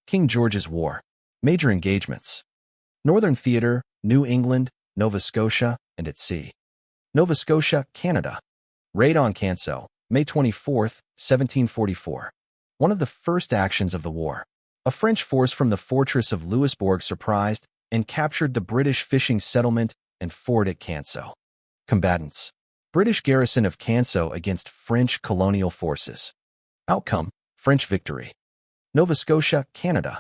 King George's War. Major engagements. Northern Theatre, New England, Nova Scotia, and at sea. Nova Scotia, Canada. Raid on Canso, May 24, 1744. One of the first actions of the war. A French force from the fortress of Louisbourg surprised and captured the British fishing settlement and fort at Canso. Combatants. British garrison of Canso against French colonial forces. Outcome, French victory. Nova Scotia, Canada.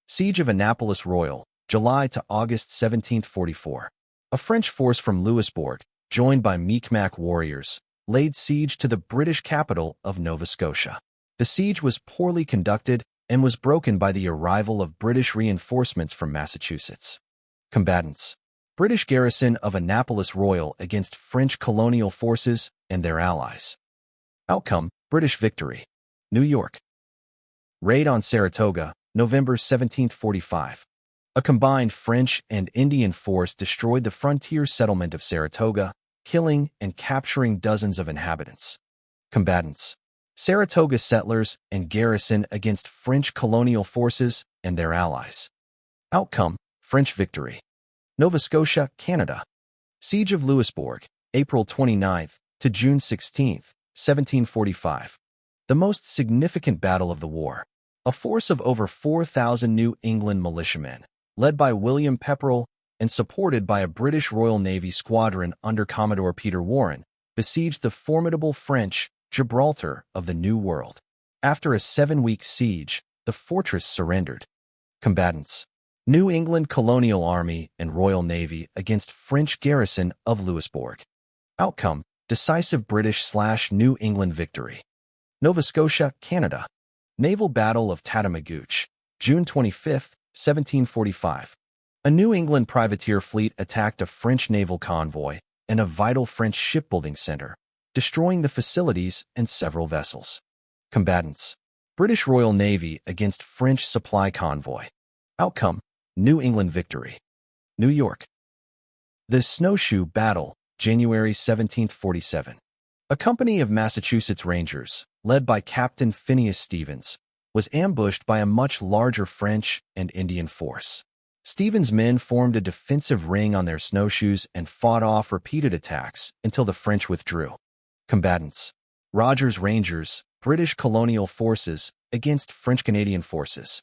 Siege of Annapolis Royal, July to August 1744. A French force from Louisbourg, joined by Mi'kmaq warriors, laid siege to the British capital of Nova Scotia. The siege was poorly conducted and was broken by the arrival of British reinforcements from Massachusetts. Combatants. British garrison of Annapolis Royal against French colonial forces and their allies. Outcome, British victory. New York. Raid on Saratoga, November 1745. A combined French and Indian force destroyed the frontier settlement of Saratoga, killing and capturing dozens of inhabitants. Combatants. Saratoga settlers and garrison against French colonial forces and their allies. Outcome, French victory. Nova Scotia, Canada. Siege of Louisbourg, April 29 to June 16, 1745. The most significant battle of the war. A force of over 4,000 New England militiamen, led by William Pepperell and supported by a British Royal Navy squadron under Commodore Peter Warren, besieged the formidable French Gibraltar of the New World. After a 7-week siege, the fortress surrendered. Combatants. New England Colonial Army and Royal Navy against French garrison of Louisbourg. Outcome, decisive British/New England victory. Nova Scotia, Canada. Naval Battle of Tatamagouche, June 25, 1745. A New England privateer fleet attacked a French naval convoy and a vital French shipbuilding center, destroying the facilities and several vessels. Combatants. British Royal Navy against French supply convoy. Outcome, New England victory. New York. The Snowshoe Battle, January 1747. A company of Massachusetts Rangers, led by Captain Phineas Stevens, was ambushed by a much larger French and Indian force. Stevens' men formed a defensive ring on their snowshoes and fought off repeated attacks until the French withdrew. Combatants. Rogers Rangers, British colonial forces, against French-Canadian forces.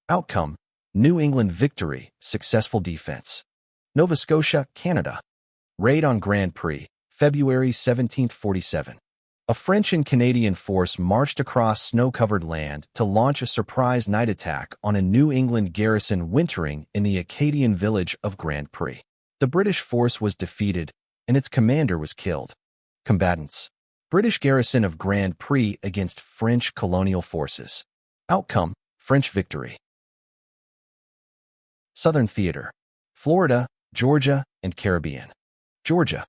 Outcome, New England victory, successful defense. Nova Scotia, Canada. Raid on Grand Prix, February 1747. A French and Canadian force marched across snow-covered land to launch a surprise night attack on a New England garrison wintering in the Acadian village of Grand Prix. The British force was defeated, and its commander was killed. Combatants. British garrison of Grand Prix against French colonial forces. Outcome, French victory. Southern Theatre. Florida, Georgia, and Caribbean. Georgia.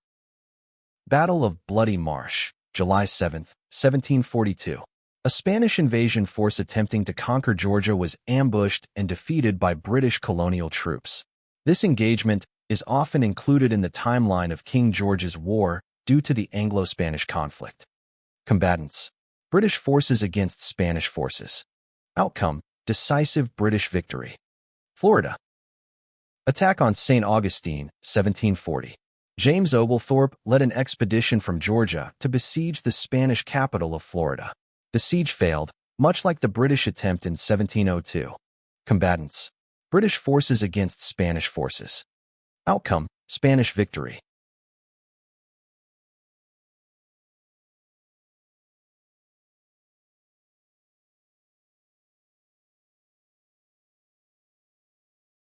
Battle of Bloody Marsh, July 7, 1742. A Spanish invasion force attempting to conquer Georgia was ambushed and defeated by British colonial troops. This engagement is often included in the timeline of King George's War due to the Anglo-Spanish conflict. Combatants. British forces against Spanish forces. Outcome, decisive British victory. Florida. Attack on St. Augustine, 1740. James Oglethorpe led an expedition from Georgia to besiege the Spanish capital of Florida. The siege failed, much like the British attempt in 1702. Combatants. British forces against Spanish forces. Outcome, Spanish victory.